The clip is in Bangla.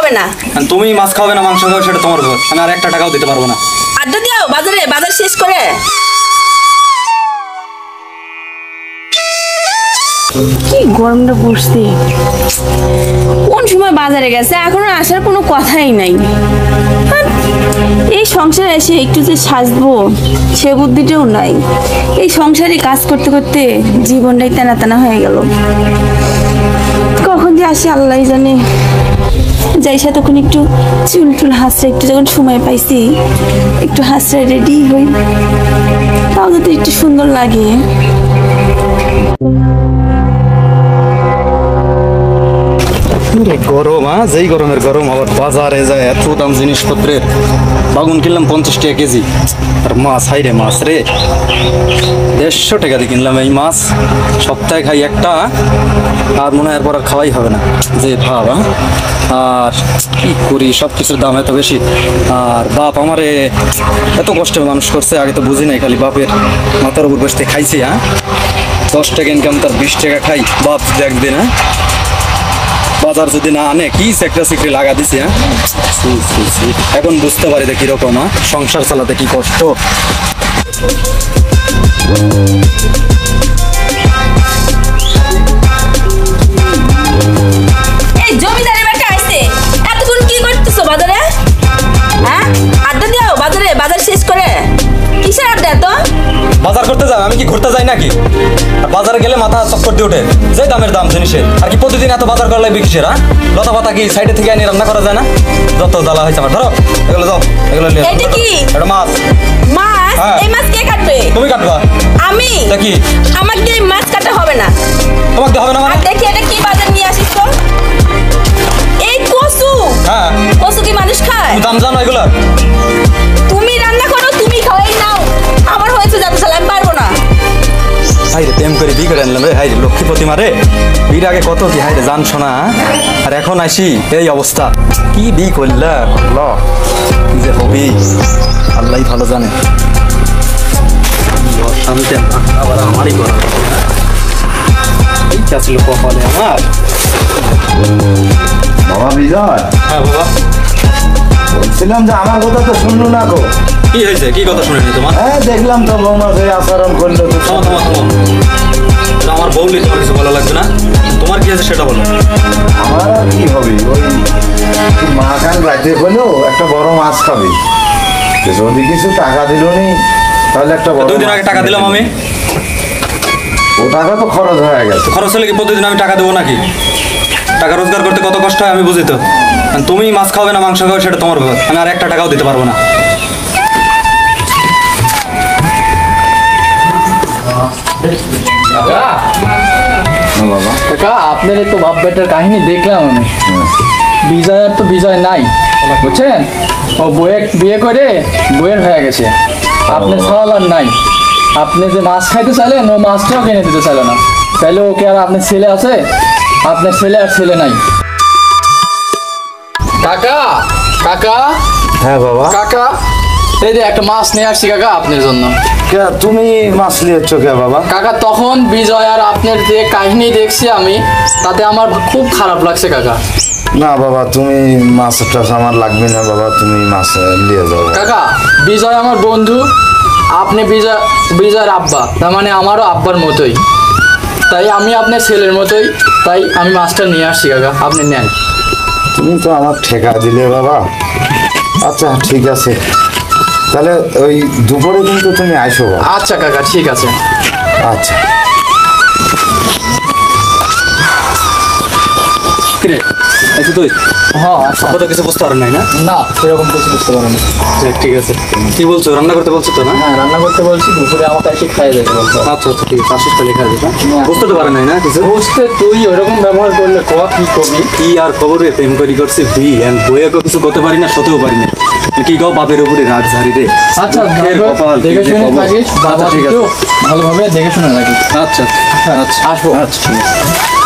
হবে না। তুমি মাছ খাবে না মাংস খাবে সেটা তোমার ব্যাপার, আমি আর একটা টাকাও দিতে পারবো না। আড্ডা দিও বাজারে, বাজার শেষ করে। কি গরমটা পড়ছে, কোন সময় বাজারে গেছে এখনো আসার কোনো কথাই নাই। এই সংসারে এসে একটু যে সাজবো সে বুদ্ধিটাও নাই। এই সংসারে কাজ করতে করতে জীবনটাই টানা টানা হয়ে গেল। কখন যে আসে আল্লাহ জানে। যাইসা তখন একটু চুল টুল হাসছে, একটু যখন সময় পাইছি একটু হাসছে রেডি হই, তাহলে তো একটু সুন্দর লাগে। গরম, যেই গরমের গরম, আবার বাজারে যায় এত দাম জিনিসপত্রের। বাগুন কিনলাম 50 টাকা কেজি, আর মাছ হাই রে মাছ রে 150 টাকা দিয়ে কিনলাম এই মাছ। সপ্তাহে খাই একটা, আর মনে হয় এরপর আর খাওয়াই হবে না যে ভাব। আর কি করি, সব কিছুর দাম এত বেশি। আর বাপ আমারে এত কষ্টে মানুষ করছে, আগে তো বুঝি নাই, খালি বাপের মাথার উপর বসতে খাইছি। 10 টাকা ইনকাম তার 20 টাকা খাই। বাপ দেখবে না, বাজার যদি না আনে কি সেক্টর সিক্রি লাগা দিছে। এখন বুঝতে পারি দেখি কিরকম সংসার চালাতে কি কষ্ট। এই জমিদারের বেটা আইছে, এতক্ষণ কি করতেছো বাজারে? আড্ডা দিও বাজারে, বাজার শেষ করে। কিসের আড্ডা তো? বাজার করতে যাই, আমি কি ঘুরতে যাই নাকি? আর বাজারে গেলে মাথা চক্কর দিয়ে ওঠে, যে দামের দাম জিনিসের। আর কি প্রতিদিন এত বাজার করা লাগবে কিসের? লতা পাতা কি সাইডে থেকে আনি রান্না করা যায় না? যত জ্বালা হয়েছে আমার, ধরো এগুলো যাও, এগুলো নিয়ে। এটা কি? এটা মাছ। মাছ? এই মাছ কে কাটবে? তুমি কাটবা। আমি? দেখি আমাকে এই মাছ কাটা হবে না। তোমাকে হবে না মানে? দেখি এটা কি বাজার নিয়ে আসিস তো? এই কচু। কচু কি মানুষ খায়? দাম জানো এগুলো? তুমি রান্না করো, তুমি খাও, এই নাও। আমার হয়েছে যাতে চালা, আমি পারবো না। হাইরে প্রেম করে বিয়ে করে আনলাম রে, হাইরে লক্ষ্মী প্রতিমা রে। বিয়ের আগে কত কি হাইরে জান শোনা, আর এখন আসি এই অবস্থা। কি বিয়ে করলা কি যে হবি আল্লাহ ভালো জানে। শান্তি আবার আমারই করা এই ছিল কপালে আমার। বাবা বিজয়, হ্যাঁ বাবা বলছিলাম যে আমার কথা তো শুনলো না গো। কি হয়েছে, কি কথা শুনেনি তোমার? হ্যাঁ দেখলাম তো বৌমা সেই আচরণ করলো। আমার বউলি তোমার কিছু ভালো লাগবে না? তোমার কি আছে সেটা বলো। আমার আর কি হবে, ওই মা কান রাইতে বলেও একটা বড় মাছ খাবে, যদি কিছু টাকা দিল নি তাহলে একটা বড়। 2 দিন আগে টাকা দিলাম আমি, ও টাকা তো খরচ হয়ে গেছে। খরচ হলে কি প্রতিদিন আমি টাকা দেবো নাকি? টাকা রোজগার করতে কত কষ্ট হয় আমি বুঝি তো। তুমি মাছ খাবে না মাংস খাবে সেটা তোমার ব্যাপার, আমি আর একটা টাকাও দিতে পারবো না। বাবা কাকা আপনার তো বাপ বেটার কাহিনী দেখলাম আমি। বিজয়ের তো বিজয় নাই, বুঝছেন? ও বিয়ে করে বইয়ের হয়ে গেছে। আপনার সওয়াল আর নাই। আপনি যে মাছ খাইতে চাইলেন ও মাছটাও কিনে দিতে চাইল না। তাহলে ওকে আর আপনার ছেলে আছে? আপনার ছেলে আর ছেলে নাই। কাকা কাকা হ্যাঁ বাবা। কাকা এই যে একটা মাছ নিয়ে আসছি কাকা আপনার জন্য। তুমি মাছ নিয়েছ কে বাবা? কাকা তখন বিজয় আর আপনার যে কাহিনী দেখছি আমি, তাতে আমার খুব খারাপ লাগছে কাকা। না বাবা, তুমি মাছটা আমার লাগবে না বাবা, তুমি মাছ নিয়ে যাও কাকা। বিজয় আমার বন্ধু, আপনি বিজয়ের আব্বা, তার মানে আমারও আব্বার মতোই। তাই আমি আপনার ছেলের মতোই, তাই আমি মাছটা নিয়ে আসছি কাকা, আপনি নেন। তুমি তো আমার ঠেকা দিলে বাবা। আচ্ছা ঠিক আছে, তাহলে ওই দুপুরে কিন্তু তুমি আইসো বাবা। আচ্ছা কাকা ঠিক আছে। আচ্ছা কিরে আচ্ছা তুই হ্যাঁ কত কিছু বুঝতে পারেন নাই না? না সেরকম কিছু বুঝতে পারেনি। ঠিক আছে, কি বলছো, রান্না করতে বলছো তো না? হ্যাঁ রান্না করতে বলছি, দুপুরে আমাকে এসে খাইয়ে দেবে বলছো। আচ্ছা আচ্ছা ঠিক আছে, আসিস তাহলে খাই দিবা। বুঝতে তো পারেন নাই না কিছু? বুঝতে তুই ওরকম ব্যবহার করলে কি কবি? কি আর খবর রে, প্রেম করি করছি বইয়ে কিছু করতে পারি না, সতেও পারি না। কি গাও বাপের উপরে রাগ ঝাড়ি রে। আচ্ছা কপাল, দেখে শুনে থাকিস, আচ্ছা ঠিক আছে, ভালোভাবে দেখে শুনে রাখিস। আচ্ছা আচ্ছা আসবো। আচ্ছা ঠিক আছে।